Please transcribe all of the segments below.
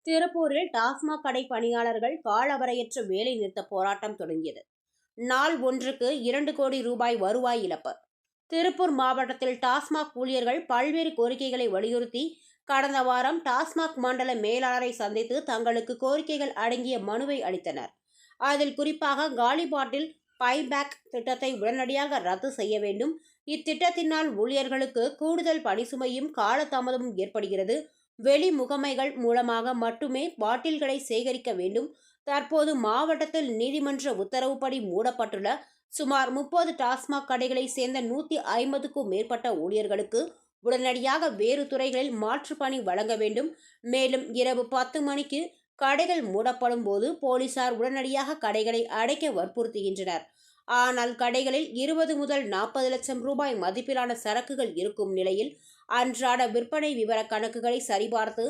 திருப்பூரில் டாஸ்மாக் கடை பணியாளர்கள் காலவரையற்ற வேலை நிறுத்த போராட்டம் தொடங்கியது. நாள் ஒன்றுக்கு 2 கோடி ரூபாய் வருவாய் இழப்பு. திருப்பூர் மாவட்டத்தில் டாஸ்மாக் ஊழியர்கள் பல்வேறு கோரிக்கைகளை வலியுறுத்தி கடந்த வாரம் டாஸ்மாக் மண்டல மேலாளரை சந்தித்து தங்களுக்கு கோரிக்கைகள் அடங்கிய மனுவை அளித்தனர். அதில் குறிப்பாக காலி பாட்டில் பைபேக் திட்டத்தை உடனடியாக ரத்து செய்ய வேண்டும். இத்திட்டத்தினால் ஊழியர்களுக்கு கூடுதல் பணிசுமையும் காலதாமதமும் ஏற்படுகிறது. வெளி முகமைகள் மூலமாக மட்டுமே பாட்டில்களை சேகரிக்க வேண்டும். தற்போது மாவட்டத்தில் நீதிமன்ற உத்தரவுப்படி மூடப்பட்டுள்ள சுமார் 30 டாஸ்மாக் கடைகளை சேர்ந்த 150க்கும் மேற்பட்ட ஊழியர்களுக்கு உடனடியாக வேறு துறைகளில் மாற்று பணி வழங்க வேண்டும். மேலும் இரவு 10 மணிக்கு கடைகள் மூடப்படும் போது போலீசார் உடனடியாக கடைகளை அடைக்க வற்புறுத்துகின்றனர். ஆனால் கடைகளில் 20 முதல் 40 லட்சம் ரூபாய் மதிப்பிலான சரக்குகள் இருக்கும் நிலையில் அன்றாட விற்பனை விவர கணக்குகளை சரிபார்த்து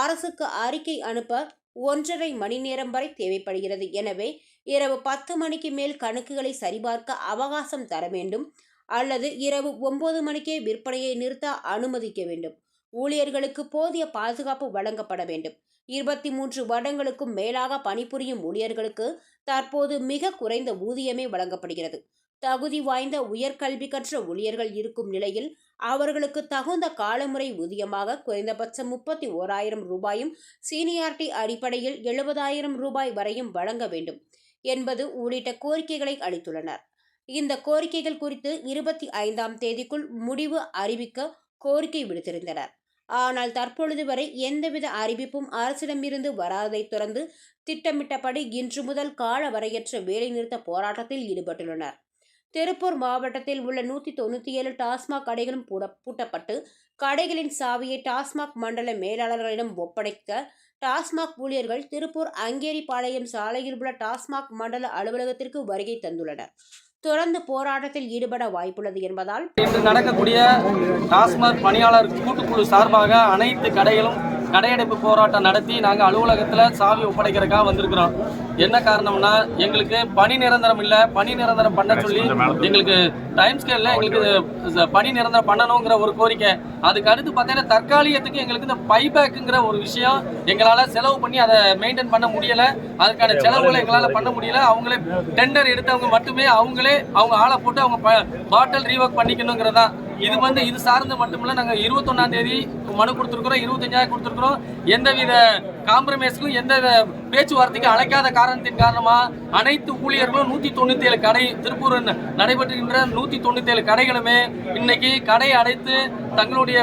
அரசுக்கு அறிக்கை அனுப்ப 1.5 மணி நேரம் வரை தேவைப்படுகிறது. எனவே இரவு 10 மணிக்கு மேல் கணக்குகளை சரிபார்க்க அவகாசம் தர வேண்டும் அல்லது இரவு 9 மணிக்கே விற்பனையை நிறுத்த அனுமதிக்க வேண்டும். ஊழியர்களுக்கு போதிய பாதுகாப்பு வழங்கப்பட வேண்டும். 23 வருடங்களுக்கும் மேலாக பணிபுரியும் ஊழியர்களுக்கு தற்போது மிக குறைந்த ஊதியமே வழங்கப்படுகிறது. தகுதி வாய்ந்த உயர்கல்வி கற்ற ஊழியர்கள் இருக்கும் நிலையில் அவர்களுக்கு தகுந்த காலமுறை ஊதியமாக குறைந்தபட்சம் 31,000 ரூபாயும் சீனியாரிட்டி அடிப்படையில் 70,000 ரூபாய் வரையும் வழங்க வேண்டும் என்பது உள்ளிட்ட கோரிக்கைகளை அளித்துள்ளனர். இந்த கோரிக்கைகள் குறித்து 25ஆம் தேதிக்குள் முடிவு அறிவிக்க கோரிக்கை விடுத்திருந்தனர். ஆனால் தற்பொழுது வரை எந்தவித அறிவிப்பும் அரசிடமிருந்து வராததை தொடர்ந்து திட்டமிட்டபடி இன்று முதல் காலவரையற்ற வேலைநிறுத்த போராட்டத்தில் ஈடுபட்டுள்ளனர். திருப்பூர் மாவட்டத்தில் உள்ள 197 டாஸ்மாக் கடைகளும் பூட்டப்பட்டு கடைகளின் சாவியை டாஸ்மாக் மண்டல மேலாளர்களிடம் ஒப்படைக்க டாஸ்மாக் ஊழியர்கள் திருப்பூர் அங்கேரிபாளையம் சாலையில் உள்ள டாஸ்மாக் மண்டல அலுவலகத்திற்கு வருகை தந்துள்ளனர். தொடர்ந்து போராட்டத்தில் ஈடுபட வாய்ப்புள்ளது என்பதால் இன்று நடக்கக்கூடிய டாஸ்மாக் பணியாளர் கூட்டுக்குழு சார்பாக அனைத்து கடைகளும் கடையடைப்பு போராட்டம் நடத்தி நாங்கள் அலுவலகத்தில் சாவி ஒப்படைக்கிறதுக்காக வந்திருக்கிறோம். என்ன காரணம்னா எங்களுக்கு பணி நிரந்தரம் இல்லை, பணி நிரந்தரம் பண்ண சொல்லி எங்களுக்கு டைம் ஸ்கேலில் எங்களுக்கு பணி நிரந்தரம் பண்ணணுங்கிற ஒரு கோரிக்கை. அதுக்கு அடுத்து பார்த்தீங்கன்னா தற்காலிகத்துக்கு எங்களுக்கு இந்த பைபேக்குங்கிற ஒரு விஷயம் எங்களால் செலவு பண்ணி அதை மெயின்டைன் பண்ண முடியலை. அதுக்கான செலவுகளை எங்களால் பண்ண முடியலை. அவங்களே டெண்டர் எடுத்தவங்க மட்டுமே அவங்களே அவங்க ஆளை போட்டு அவங்க பாட்டில் ரீவொர்க் பண்ணிக்கணுங்கிறதா. இது சார்ந்து மட்டுமில்ல, நாங்கள் 21ஆம் தேதி மனு கொடுத்துருக்குறோம், 25 கொடுத்துருக்குறோம். எந்தவித காம்ப்ரமைஸுக்கும் எந்த பேச்சுவார்த்தைக்கும் அழைக்காத காரணத்தின் காரணமாக அனைத்து ஊழியர்களும் 197 கடை திருப்பூர் நடைபெற்றுகின்ற 197 கடைகளுமே இன்னைக்கு கடை அடைத்து தங்களுடைய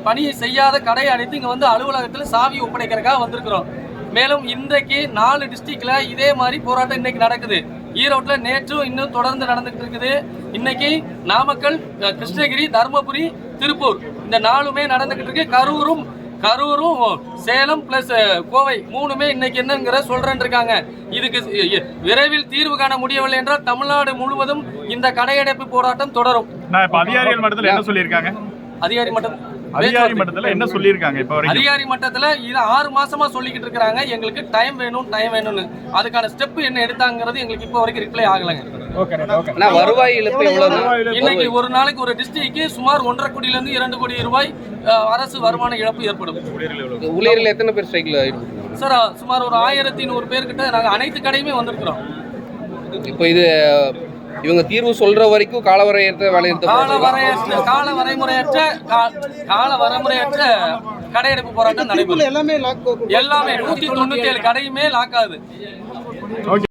பணியை செய்யாத கடை அடைத்து இங்கே வந்து அலுவலகத்தில் சாவி ஒப்படைக்கிறதுக்காக வந்திருக்கிறோம். மேலும் இன்றைக்கு 4 டிஸ்ட்ரிக்ட்ல இதே மாதிரி போராட்டம் இன்னைக்கு நடக்குது. ஈரோட்டில் நேற்றும் இன்னும் தொடர்ந்து நடந்துட்டு இருக்குது. இன்னைக்கு நாமக்கல், கிருஷ்ணகிரி, தருமபுரி, திருப்பூர் இந்த 4மே நடந்துகிட்டு இருக்கு. கரூரும் சேலம் பிளஸ் கோவை 3மே இன்னைக்கு என்னங்கிற சொல்றேன்னு இருக்காங்க. இதுக்கு விரைவில் தீர்வு காண முடியவில்லை என்றால் தமிழ்நாடு முழுவதும் இந்த கடையடைப்பு போராட்டம் தொடரும். அதிகாரிகள் மட்டத்தில் என்ன சொல்லியிருக்காங்க? அதிகாரி மட்டத்தில் என்ன சொல்லியிருக்காங்க? இப்போ அதிகாரி மட்டத்தில் இது 6 மாசமா சொல்லிக்கிட்டு இருக்கிறாங்க. எங்களுக்கு டைம் வேணும்னு அதுக்கான ஸ்டெப் என்ன எடுத்தாங்கிறது எங்களுக்கு இப்போ வரைக்கும் ரிப்ளை ஆகலைங்க. வருவாய் இழப்பு இன்னைக்கு ஒரு நாளைக்கு ஒரு டிஸ்ட்ரிக்ட்க்கு சுமார் 1.5 கோடியிலிருந்து 2 கோடி ரூபாய் அரசு வருமான இழப்பு ஏற்படும். ஊழியர்கள் எத்தனை பேர் ஸ்ட்ரைக்ல சார்? சுமார் ஒரு 1100 பேர்கிட்ட நாங்கள் அனைத்து கடையுமே வந்திருக்கிறோம். இப்போ இது இவங்க தீர்வு சொல்ற வரைக்கும் காலவரையற்ற கடையெடுப்பு போராட்டம் நடைபெறும். எல்லாமே 197 கடையுமே லாக் ஆகுது.